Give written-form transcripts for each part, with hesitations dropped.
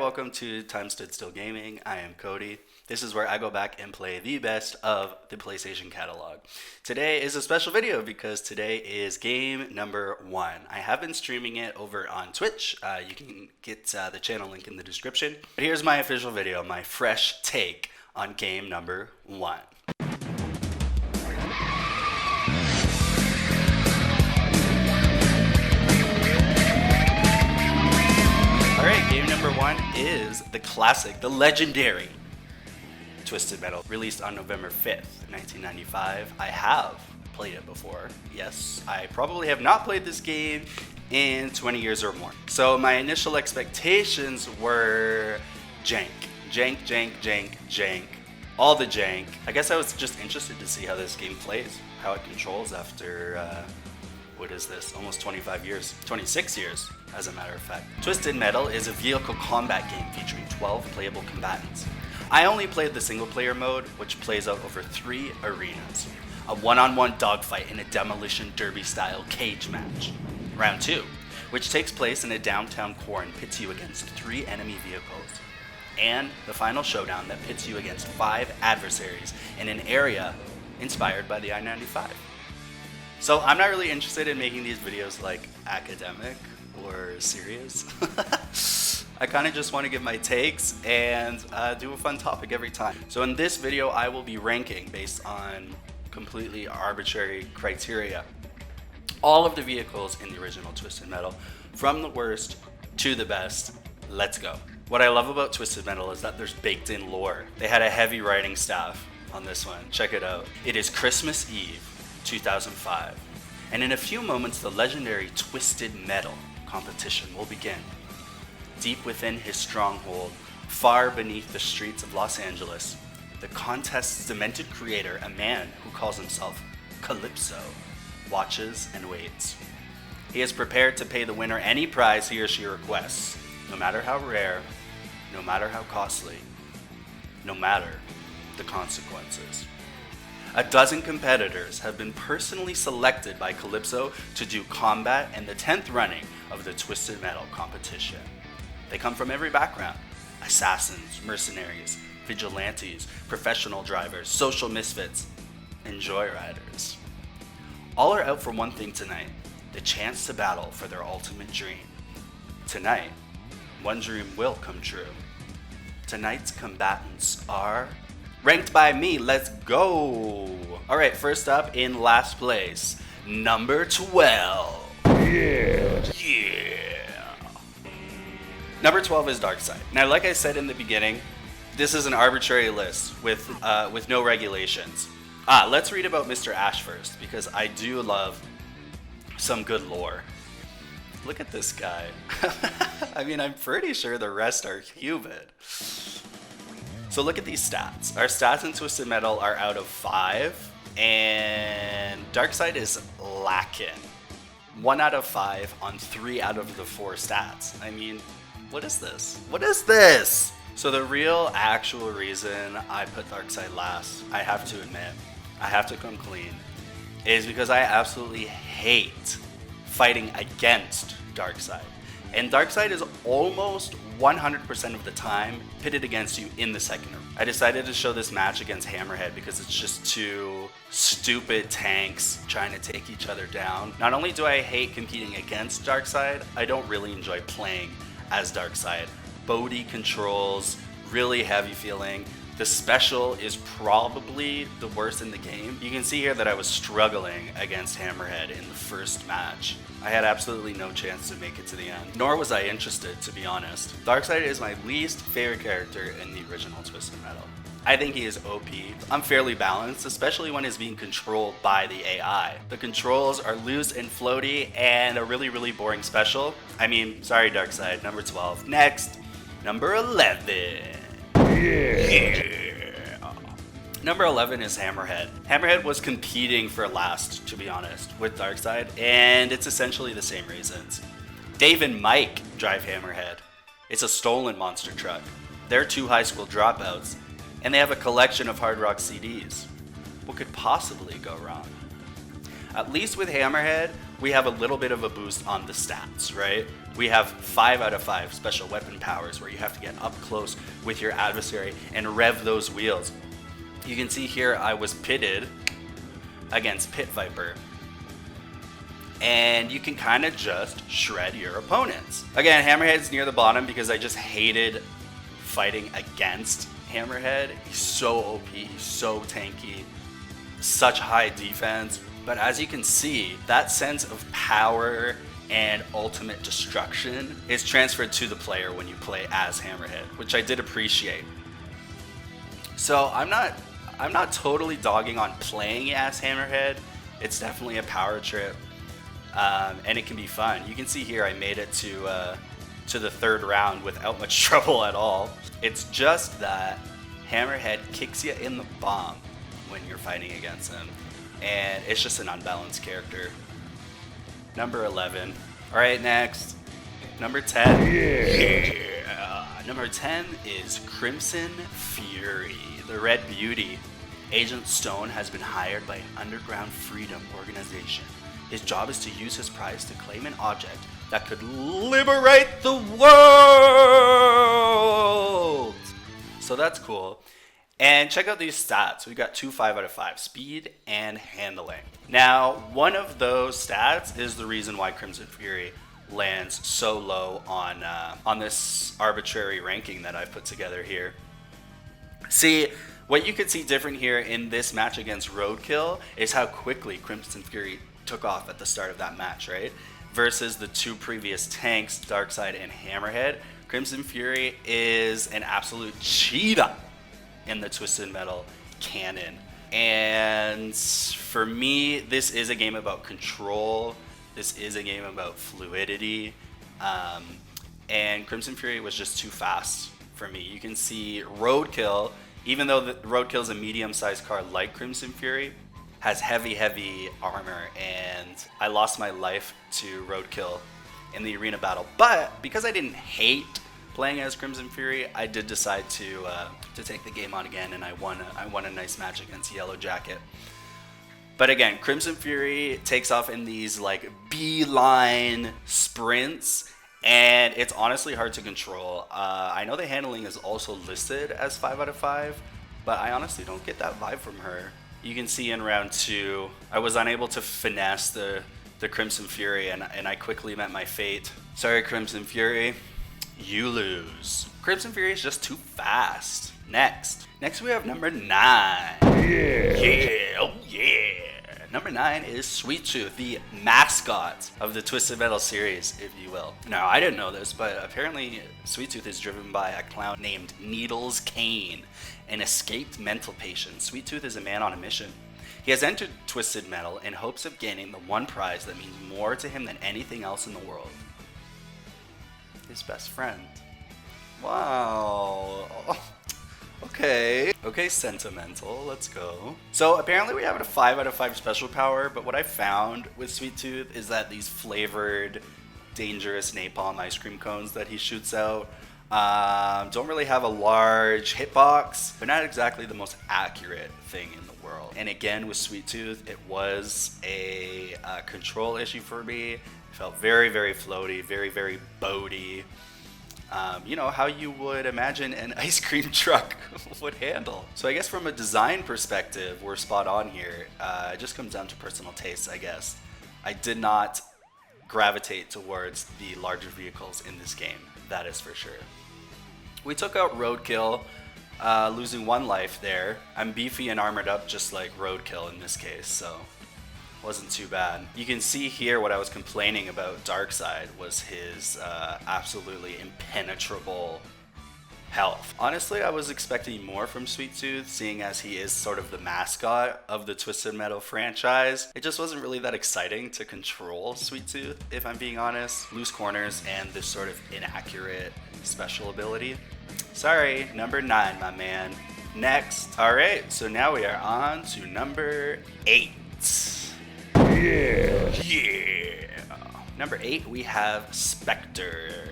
welcome to Time Stood Still Gaming. I am Cody. This is where I go back and play the best of the PlayStation catalog. Today is a special video because today is game number 1. I have been streaming it over on Twitch. You can get the channel link in the description. But here's my official video, my fresh take on game number 1. Alright, game number 1 is the classic, the legendary Twisted Metal, released on November 5th, 1995. I have played it before. Yes, I probably have not played this game in 20 years or more. So my initial expectations were jank. Jank, jank, jank, jank. All the jank. I guess I was just interested to see how this game plays, how it controls after, what is this? Almost 25 years. 26 years, as a matter of fact. Twisted Metal is a vehicle combat game featuring 12 playable combatants. I only played the single player mode, which plays out over 3 arenas. A one-on-one dogfight in a demolition derby style cage match. Round 2, which takes place in a downtown core and pits you against 3 enemy vehicles. And the final showdown that pits you against 5 adversaries in an area inspired by the I-95. So I'm not really interested in making these videos like academic or serious. I kind of just want to give my takes and do a fun topic every time. So in this video, I will be ranking based on completely arbitrary criteria all of the vehicles in the original Twisted Metal, from the worst to the best. Let's go. What I love about Twisted Metal is that there's baked in lore. They had a heavy writing staff on this one. Check it out. It is Christmas Eve, 2005. And in a few moments, the legendary Twisted Metal competition will begin. Deep within his stronghold, far beneath the streets of Los Angeles, the contest's demented creator, a man who calls himself Calypso, watches and waits. He is prepared to pay the winner any prize he or she requests, no matter how rare, no matter how costly, no matter the consequences. A dozen competitors have been personally selected by Calypso to do combat in the 10th running of the Twisted Metal competition. They come from every background: assassins, mercenaries, vigilantes, professional drivers, social misfits, and joyriders. All are out for one thing tonight: the chance to battle for their ultimate dream. Tonight, one dream will come true. Tonight's combatants are ranked by me. Let's go! Alright, first up in last place, number 12. Yeah! Number 12 is Darkside. Now, like I said in the beginning, this is an arbitrary list with no regulations. Let's read about Mr. Ash first, because I do love some good lore. Look at this guy. I mean, I'm pretty sure the rest are human. So look at these stats. Our stats in Twisted Metal are out of 5, and Darkside is lacking. 1 out of 5 on 3 out of the 4 stats. I mean, what is this? What is this? So the real actual reason I put Darkside last, I have to admit, I have to come clean, is because I absolutely hate fighting against Darkside. And Darkside is almost 100% of the time pitted against you in the second round. I decided to show this match against Hammerhead because it's just 2 stupid tanks trying to take each other down. Not only do I hate competing against Darkside, I don't really enjoy playing as Darkside. Bodhi controls, really heavy feeling. The special is probably the worst in the game. You can see here that I was struggling against Hammerhead in the first match. I had absolutely no chance to make it to the end, nor was I interested, to be honest. Darkside is my least favorite character in the original Twisted Metal. I think he is OP, unfairly balanced, especially when he's being controlled by the AI. The controls are loose and floaty, and a really, really boring special. I mean, sorry Darkside, number 12. Next, number 11. Yeah. Number 11 is Hammerhead. Hammerhead was competing for last, to be honest, with Darkside, and it's essentially the same reasons. Dave and Mike drive Hammerhead. It's a stolen monster truck. They're 2 high school dropouts, and they have a collection of hard rock CDs. What could possibly go wrong? At least with Hammerhead, we have a little bit of a boost on the stats, right? We have 5 out of 5 special weapon powers where you have to get up close with your adversary and rev those wheels. You can see here I was pitted against Pit Viper, and you can kind of just shred your opponents. Again, Hammerhead's near the bottom because I just hated fighting against Hammerhead. He's so OP, he's so tanky, such high defense. But as you can see, that sense of power and ultimate destruction is transferred to the player when you play as Hammerhead, which I did appreciate. So I'm not totally dogging on playing as Hammerhead. It's definitely a power trip, and it can be fun. You can see here I made it to the 3rd round without much trouble at all. It's just that Hammerhead kicks you in the bum when you're fighting against him, and it's just an unbalanced character. Number 11. All right, next. Number 10. Yeah. Number 10 is Crimson Fury, the Red Beauty. Agent Stone has been hired by an underground freedom organization. His job is to use his prize to claim an object that could liberate the world. So that's cool. And check out these stats. We got 2 5 out of 5, speed and handling. Now, one of those stats is the reason why Crimson Fury lands so low on this arbitrary ranking that I've put together here. See, what you could see different here in this match against Roadkill is how quickly Crimson Fury took off at the start of that match, right? Versus the 2 previous tanks, Darkside and Hammerhead. Crimson Fury is an absolute cheetah in the Twisted Metal canon. And for me, this is a game about control. This is a game about fluidity. And Crimson Fury was just too fast for me. You can see Roadkill, even though Roadkill is a medium-sized car like Crimson Fury, has heavy armor, and I lost my life to Roadkill in the arena battle. But because I didn't hate playing as Crimson Fury, I did decide to take the game on again, and I won a nice match against Yellowjacket. But again, Crimson Fury takes off in these like beeline sprints, and it's honestly hard to control. I know the handling is also listed as 5 out of 5, but I honestly don't get that vibe from her. You can see in round 2, I was unable to finesse the Crimson Fury, and I quickly met my fate. Sorry, Crimson Fury. You lose. Crimson Fury is just too fast. Next we have number 9. Yeah, oh yeah. Number 9 is Sweet Tooth, the mascot of the Twisted Metal series, if you will. Now, I didn't know this, but apparently Sweet Tooth is driven by a clown named Needles Kane, an escaped mental patient. Sweet Tooth is a man on a mission. He has entered Twisted Metal in hopes of gaining the one prize that means more to him than anything else in the world. His best friend. Wow. Okay, sentimental, let's go. So apparently we have a 5 out of 5 special power, but what I found with Sweet Tooth is that these flavored, dangerous napalm ice cream cones that he shoots out don't really have a large hitbox. They're not exactly the most accurate thing in the world. And again, with Sweet Tooth, it was a control issue for me. It felt very, very floaty, very, very boaty. You know, how you would imagine an ice cream truck would handle. So I guess from a design perspective, we're spot on here. It just comes down to personal taste, I guess. I did not gravitate towards the larger vehicles in this game, that is for sure. We took out Roadkill, losing 1 life there. I'm beefy and armored up just like Roadkill in this case, so wasn't too bad. You can see here what I was complaining about Darkside was his absolutely impenetrable health. Honestly, I was expecting more from Sweet Tooth, seeing as he is sort of the mascot of the Twisted Metal franchise. It just wasn't really that exciting to control Sweet Tooth, if I'm being honest. Loose corners and this sort of inaccurate special ability. Sorry, number 9, my man. Next. Alright, so now we are on to number 8. Yeah. Number 8, we have Spectre,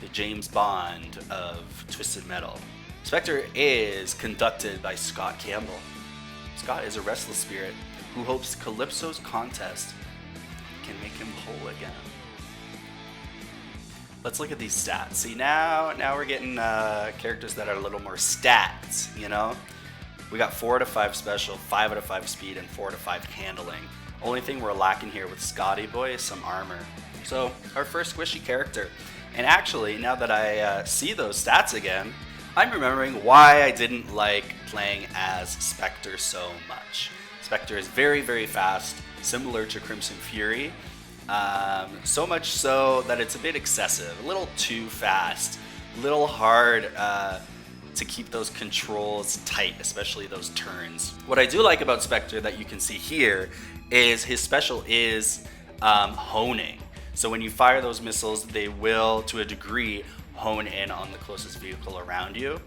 the James Bond of Twisted Metal. Spectre is conducted by Scott Campbell. Scott is a restless spirit who hopes Calypso's contest can make him whole again. Let's look at these stats. See, now we're getting characters that are a little more stats, you know? We got 4 out of 5 special, 5 out of 5 speed, and 4 out of 5 handling. Only thing we're lacking here with Scotty Boy is some armor. So, our first squishy character. And actually, now that I see those stats again, I'm remembering why I didn't like playing as Spectre so much. Spectre is very, very fast, similar to Crimson Fury. So much so that it's a bit excessive, a little too fast, a little hard to keep those controls tight, especially those turns. What I do like about Spectre that you can see here is his special is honing. So when you fire those missiles, they will, to a degree, hone in on the closest vehicle around you.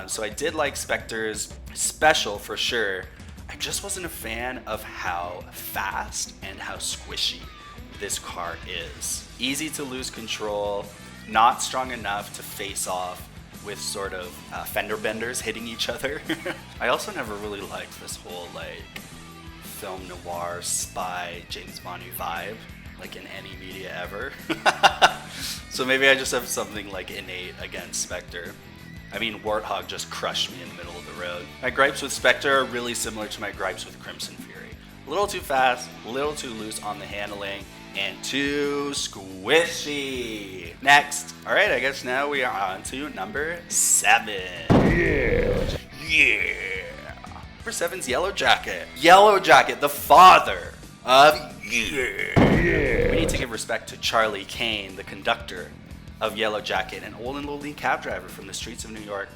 So I did like Spectre's special for sure. I just wasn't a fan of how fast and how squishy this car is. Easy to lose control, not strong enough to face off with sort of fender benders hitting each other. I also never really liked this whole like film noir spy James Bond vibe, like in any media ever. So maybe I just have something like innate against Spectre. I mean, Warthog just crushed me in the middle of the road. My gripes with Spectre are really similar to my gripes with Crimson Fury. A little too fast, a little too loose on the handling, and too squishy. Next. Alright, I guess now we are on to number 7. Yeah. Number 7's Yellowjacket. Yellowjacket, the father of yeah. We need to give respect to Charlie Kane, the conductor of Yellowjacket, an old and lonely cab driver from the streets of New York.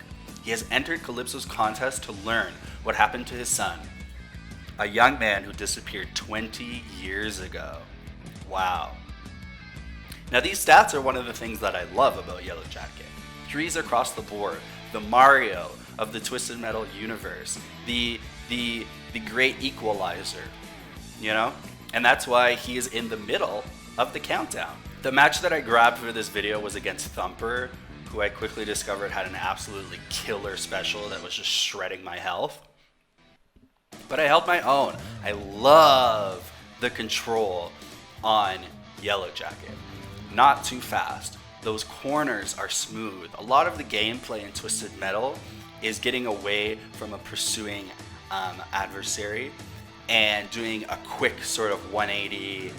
He has entered Calypso's contest to learn what happened to his son, a young man who disappeared 20 years ago. Wow. Now these stats are one of the things that I love about Yellowjacket. 3s across the board, the Mario of the Twisted Metal universe, the great equalizer, you know? And that's why he is in the middle of the countdown. The match that I grabbed for this video was against Thumper, who I quickly discovered had an absolutely killer special that was just shredding my health. But I held my own. I love the control on Yellowjacket. Not too fast. Those corners are smooth. A lot of the gameplay in Twisted Metal is getting away from a pursuing adversary and doing a quick sort of 180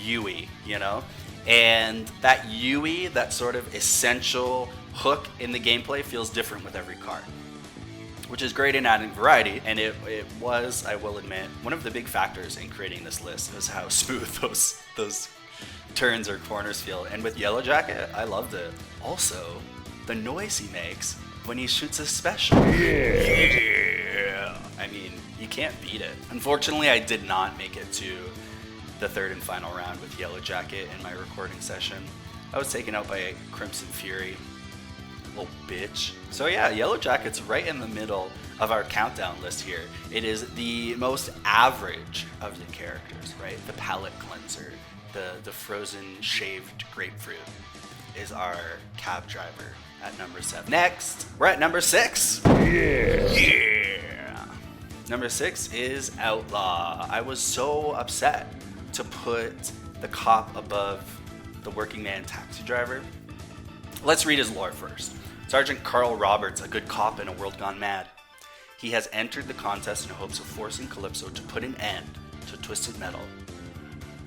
UE, you know? And that UE, that sort of essential hook in the gameplay, feels different with every card, which is great in adding variety. And it was, I will admit, one of the big factors in creating this list was how smooth those turns or corners feel. And with Yellowjacket, I loved it. Also, the noise he makes when he shoots a special. Yeah. I mean, you can't beat it. Unfortunately, I did not make it to the third and final round with Yellowjacket in my recording session. I was taken out by Crimson Fury. Little bitch. So yeah, Yellowjacket's right in the middle of our countdown list here. It is the most average of the characters, right? The palate cleanser, the frozen shaved grapefruit is our cab driver at number 7. Next, we're at number 6. Yeah. Number 6 is Outlaw. I was so upset to put the cop above the working man taxi driver. Let's read his lore first. Sergeant Carl Roberts, a good cop in a world gone mad. He has entered the contest in hopes of forcing Calypso to put an end to Twisted Metal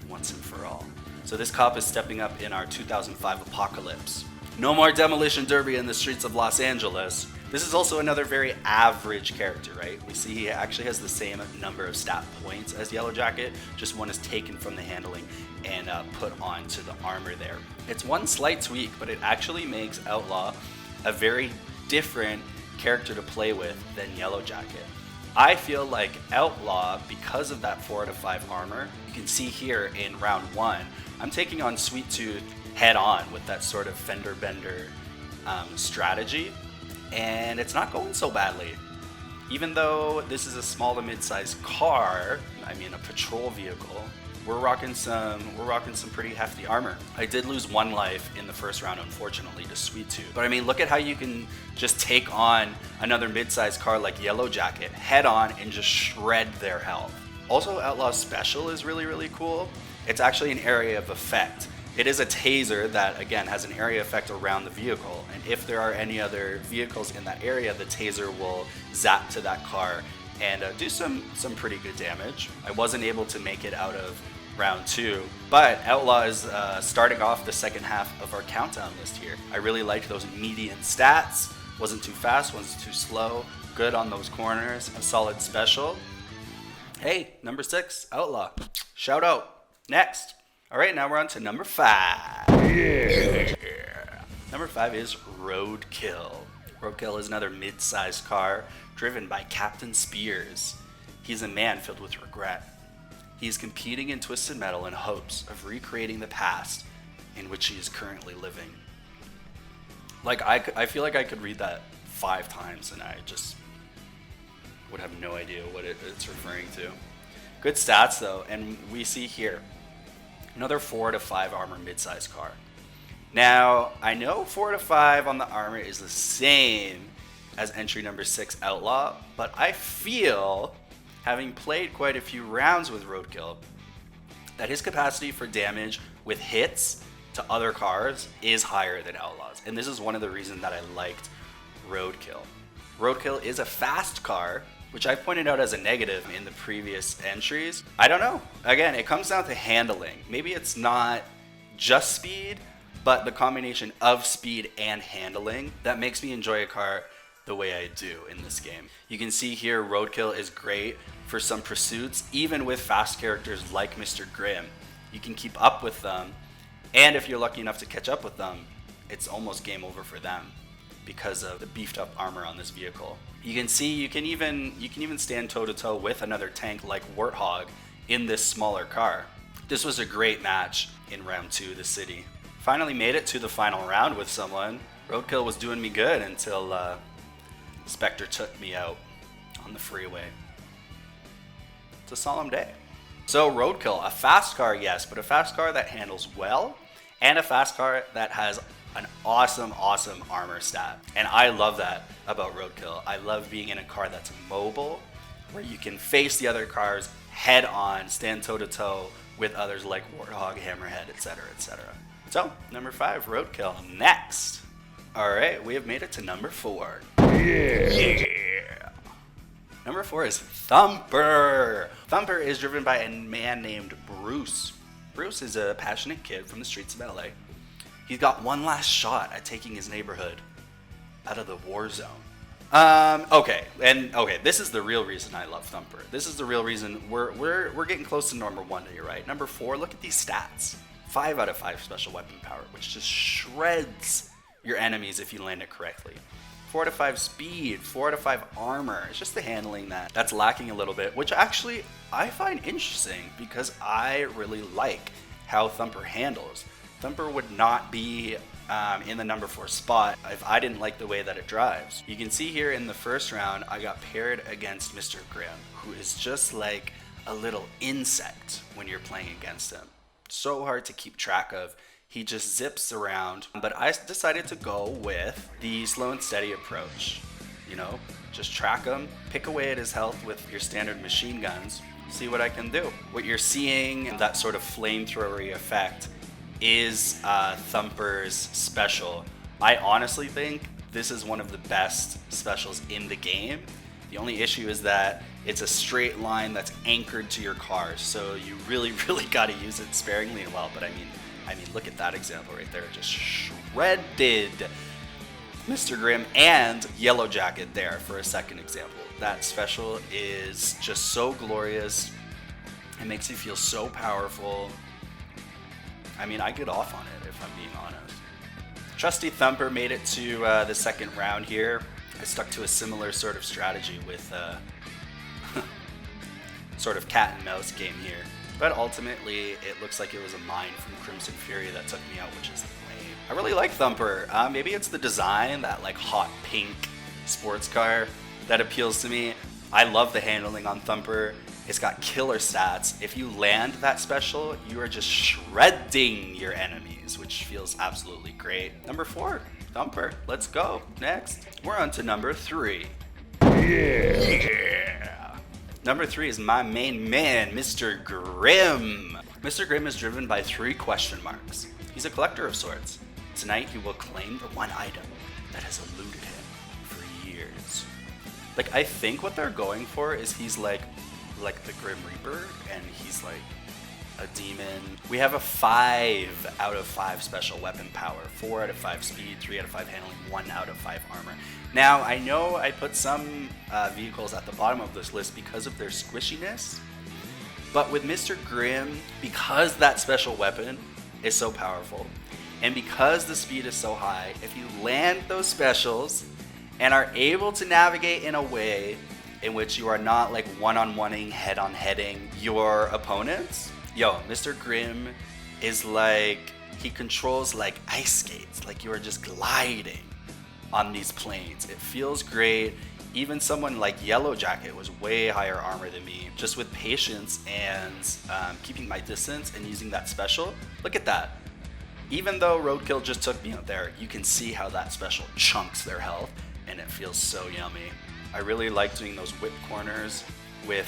once and for all. So this cop is stepping up in our 2005 apocalypse. No more demolition derby in the streets of Los Angeles. This is also another very average character, right? We see he actually has the same number of stat points as Yellowjacket, just one is taken from the handling and put onto the armor there. It's one slight tweak, but it actually makes Outlaw a very different character to play with than Yellowjacket. I feel like Outlaw, because of that 4 out of 5 armor, you can see here in round 1, I'm taking on Sweet Tooth head on with that sort of fender bender strategy, and it's not going so badly. Even though this is a small to mid-sized car, I mean a patrol vehicle, we're rocking some pretty hefty armor. I did lose 1 life in the first round, unfortunately, to Sweet Tooth. But I mean, look at how you can just take on another mid-sized car like Yellowjacket head on and just shred their health. Also, Outlaw's special is really, really cool. It's actually an area of effect. It is a taser that, again, has an area effect around the vehicle, and if there are any other vehicles in that area, the taser will zap to that car and do some pretty good damage. I wasn't able to make it out of round 2, but Outlaw is starting off the second half of our countdown list here. I really liked those median stats. Wasn't too fast, wasn't too slow. Good on those corners. A solid special. Hey, number 6, Outlaw. Shout out. Next. All right, now we're on to number 5. Yeah. Number 5 is Roadkill. Roadkill is another mid-sized car driven by Captain Spears. He's a man filled with regret. He's competing in Twisted Metal in hopes of recreating the past in which he is currently living. Like, I feel like I could read that 5 times and I just would have no idea what it's referring to. Good stats though, and we see here another 4 to 5 armor mid-size car. Now, I know 4 to 5 on the armor is the same as entry number 6 Outlaw, but I feel, having played quite a few rounds with Roadkill, that his capacity for damage with hits to other cars is higher than Outlaw's. And this is one of the reasons that I liked Roadkill. Roadkill is a fast car, which I pointed out as a negative in the previous entries. I don't know. Again, it comes down to handling. Maybe it's not just speed, but the combination of speed and handling that makes me enjoy a car the way I do in this game. You can see here Roadkill is great for some pursuits, even with fast characters like Mr. Grimm. You can keep up with them, and if you're lucky enough to catch up with them, it's almost game over for them because of the beefed up armor on this vehicle. You can see you can even stand toe to toe with another tank like Warthog in this smaller car. This was a great match in round 2, the city. Finally made it to the final round with someone. Roadkill was doing me good until Spectre took me out on the freeway. It's a solemn day. So Roadkill, a fast car, yes, but a fast car that handles well, and a fast car that has an awesome armor stat. And I love that about Roadkill. I love being in a car that's mobile, where you can face the other cars head on, stand toe to toe with others like Warthog, Hammerhead, etc., etc. So, number 5, Roadkill. Next. Alright, we have made it to number 4. Yeah. Number 4 is Thumper. Thumper is driven by a man named Bruce. Bruce is a passionate kid from the streets of LA. He's got one last shot at taking his neighborhood out of the war zone. Okay, this is the real reason I love Thumper. This is the real reason we're getting close to number 1 here, right? Number 4, look at these stats. 5 out of 5 special weapon power, which just shreds your enemies if you land it correctly. 4 to 5 speed, 4 to 5 armor. It's just the handling that's lacking a little bit, which actually I find interesting because I really like how Thumper handles. Thumper would not be in the number 4 spot if I didn't like the way that it drives. You can see here in the first round, I got paired against Mr. Grimm, who is just like a little insect when you're playing against him. So hard to keep track of. He just zips around, but I decided to go with the slow and steady approach. You know, just track him, pick away at his health with your standard machine guns, see what I can do. What you're seeing, that sort of flamethrowery effect, is Thumper's special. I honestly think this is one of the best specials in the game. The only issue is that it's a straight line that's anchored to your car, so you really got to use it sparingly and well. But I mean, look at that example right there, just shredded Mr. Grimm and Yellowjacket there for a second example. That special is just so glorious. It makes you feel so powerful. I mean, I get off on it if I'm being honest. Trusty Thumper made it to the second round here. I stuck to a similar sort of strategy with sort of cat and mouse game here. But ultimately, it looks like it was a mine from Crimson Fury that took me out, which is lame. I really like Thumper. Maybe it's the design, that like hot pink sports car that appeals to me. I love the handling on Thumper. It's got killer stats. If you land that special, you are just shredding your enemies, which feels absolutely great. Number 4, Thumper. Let's go. Next, we're on to number 3. Yeah. Number 3 is my main man, Mr. Grimm. Mr. Grimm is driven by 3 question marks. He's a collector of sorts. Tonight he will claim the one item that has eluded him for years. Like, I think what they're going for is he's like the Grim Reaper, and he's like a demon. We have a 5 out of 5 special weapon power, 4 out of 5 speed, 3 out of 5 handling, 1 out of 5 armor. Now, I know I put some vehicles at the bottom of this list because of their squishiness, but with Mr. Grimm, because that special weapon is so powerful, and because the speed is so high, if you land those specials and are able to navigate in a way in which you are not like one-on-oneing, head-on-heading your opponents, Mr. Grimm is like, he controls like ice skates, like you are just gliding on these planes. It feels great. Even someone like Yellowjacket was way higher armor than me. Just with patience and keeping my distance and using that special. Look at that. Even though Roadkill just took me out there, you can see how that special chunks their health, and it feels so yummy. I really like doing those whip corners with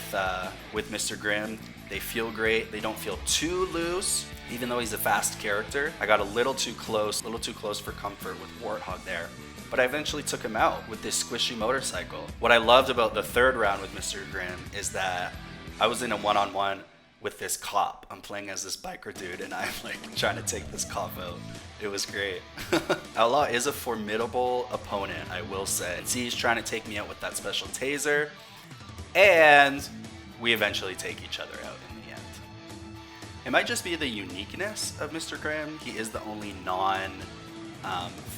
Mr. Grimm. They feel great. They don't feel too loose, even though he's a fast character. I got a little too close for comfort with Warthog there. But I eventually took him out with this squishy motorcycle. What I loved about the 3rd round with Mr. Grimm is that I was in a one-on-one with this cop. I'm playing as this biker dude, and I'm like trying to take this cop out. It was great. Outlaw is a formidable opponent, I will say. See, he's trying to take me out with that special taser, and we eventually take each other out in the end. It might just be the uniqueness of Mr. Grimm. He is the only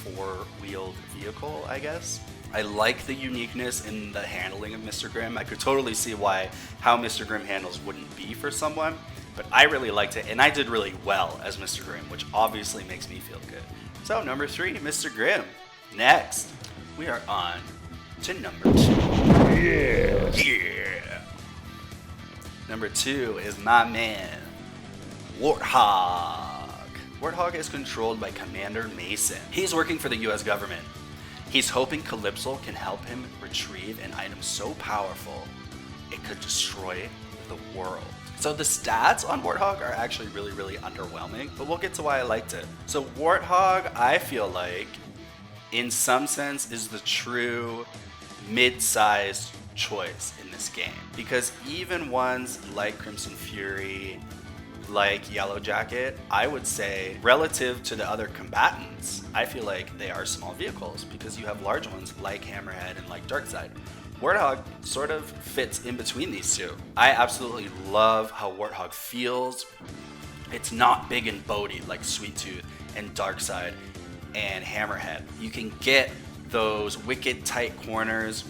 four-wheeled vehicle, I guess. I like the uniqueness in the handling of Mr. Grimm. I could totally see how Mr. Grimm handles wouldn't be for someone, but I really liked it, and I did really well as Mr. Grimm, which obviously makes me feel good. So number 3, Mr. Grimm. Next, we are on to number 2. Yeah. Number 2 is my man, Warthog. Warthog is controlled by Commander Mason. He's working for the US government. He's hoping Calypso can help him retrieve an item so powerful it could destroy the world. So the stats on Warthog are actually really, really underwhelming, but we'll get to why I liked it. So Warthog, I feel like, in some sense, is the true mid-sized choice in this game. Because even ones like Crimson Fury, like Yellowjacket, I would say, relative to the other combatants, I feel like they are small vehicles because you have large ones like Hammerhead and like Darkside. Warthog sort of fits in between these two. I absolutely love how Warthog feels. It's not big and boaty like Sweet Tooth and Darkside and Hammerhead. You can get those wicked tight corners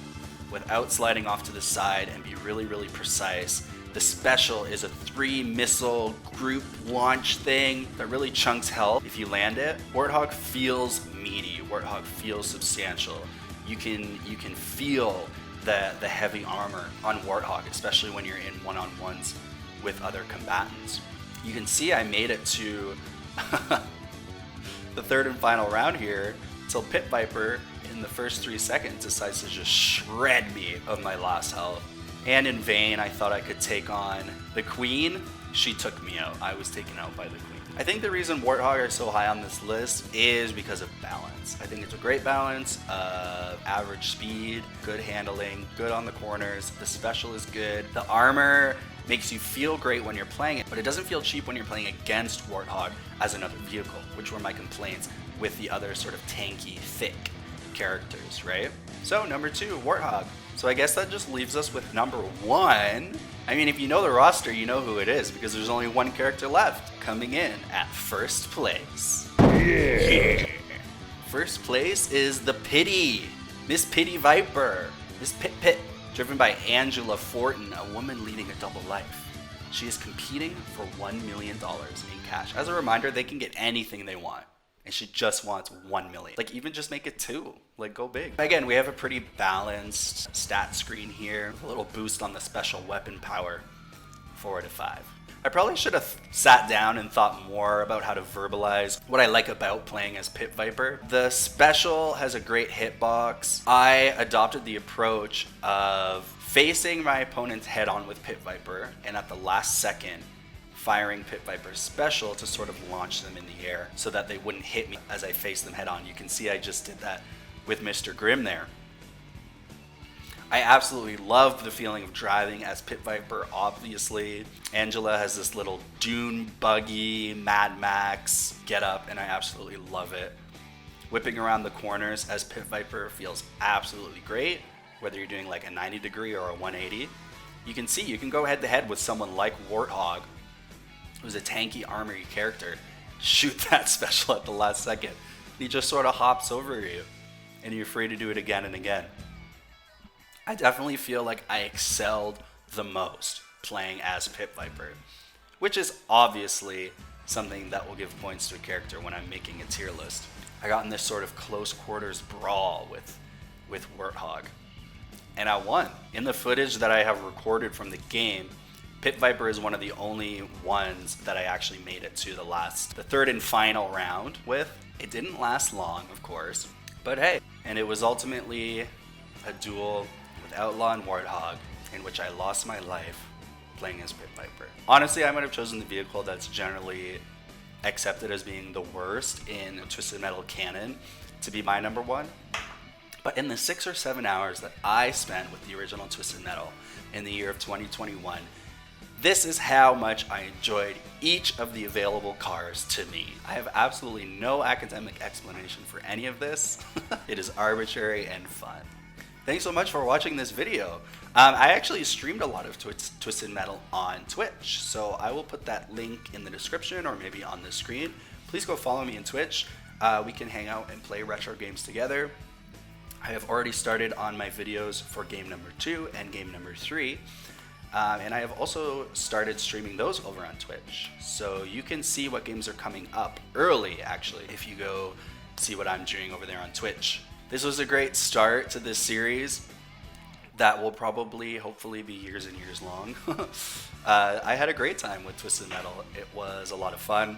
without sliding off to the side and be really, really precise. The special is a 3-missile group launch thing that really chunks health if you land it. Warthog feels meaty. Warthog feels substantial. You can feel the heavy armor on Warthog, especially when you're in one-on-ones with other combatants. You can see I made it to the 3rd and final round here till Pit Viper in the first 3 seconds decides to just shred me of my last health. And in vain, I thought I could take on the Queen. She took me out. I was taken out by the Queen. I think the reason Warthog are so high on this list is because of balance. I think it's a great balance of average speed, good handling, good on the corners. The special is good. The armor makes you feel great when you're playing it, but it doesn't feel cheap when you're playing against Warthog as another vehicle, which were my complaints with the other sort of tanky, thick characters, right? So number 2, Warthog. So I guess that just leaves us with number 1. I mean, if you know the roster, you know who it is, because there's only one character left coming in at first place. Yeah. First place is the Pity, Miss Pity Viper, Miss Pit Pit, driven by Angela Fortin, a woman leading a double life. She is competing for $1 million in cash. As a reminder, they can get anything they want. And she just wants 1 million. Like, even just make it 2. Like, go big. Again, we have a pretty balanced stat screen here. With a little boost on the special weapon power, 4 out of 5. I probably should have sat down and thought more about how to verbalize what I like about playing as Pit Viper. The special has a great hitbox. I adopted the approach of facing my opponent's head on with Pit Viper, and at the last second, firing Pit Viper's special to sort of launch them in the air so that they wouldn't hit me as I faced them head on. You can see I just did that with Mr. Grimm there. I absolutely love the feeling of driving as Pit Viper, obviously. Angela has this little dune buggy, Mad Max getup, and I absolutely love it. Whipping around the corners as Pit Viper feels absolutely great, whether you're doing like a 90 degree or a 180. You can see you can go head to head with someone like Warthog, who's a tanky armory character. Shoot that special at the last second. He just sort of hops over you, and you're free to do it again and again. I definitely feel like I excelled the most playing as Pit Viper, which is obviously something that will give points to a character when I'm making a tier list. I got in this sort of close quarters brawl with Warthog, and I won. In the footage that I have recorded from the game, Pit Viper is one of the only ones that I actually made it to the third and final round with. It didn't last long, of course, but hey, and it was ultimately a duel with Outlaw and Warthog in which I lost my life playing as Pit Viper. Honestly, I might have chosen the vehicle that's generally accepted as being the worst in Twisted Metal canon to be my number one. But in the 6 or 7 hours that I spent with the original Twisted Metal in the year of 2021, this is how much I enjoyed each of the available cars to me. I have absolutely no academic explanation for any of this. It is arbitrary and fun. Thanks so much for watching this video. I actually streamed a lot of Twisted Metal on Twitch, so I will put that link in the description or maybe on the screen. Please go follow me on Twitch. We can hang out and play retro games together. I have already started on my videos for game number 2 and game number 3. And I have also started streaming those over on Twitch. So you can see what games are coming up early, actually, if you go see what I'm doing over there on Twitch. This was a great start to this series that will probably, hopefully, be years and years long. I had a great time with Twisted Metal. It was a lot of fun.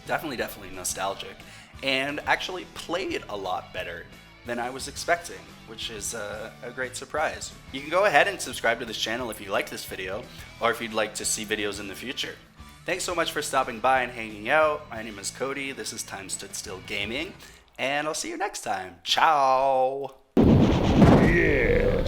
Definitely nostalgic. And actually played a lot better than I was expecting, which is a great surprise. You can go ahead and subscribe to this channel if you like this video, or if you'd like to see videos in the future. Thanks so much for stopping by and hanging out. My name is Cody, this is Time Stood Still Gaming, and I'll see you next time. Ciao! Yeah!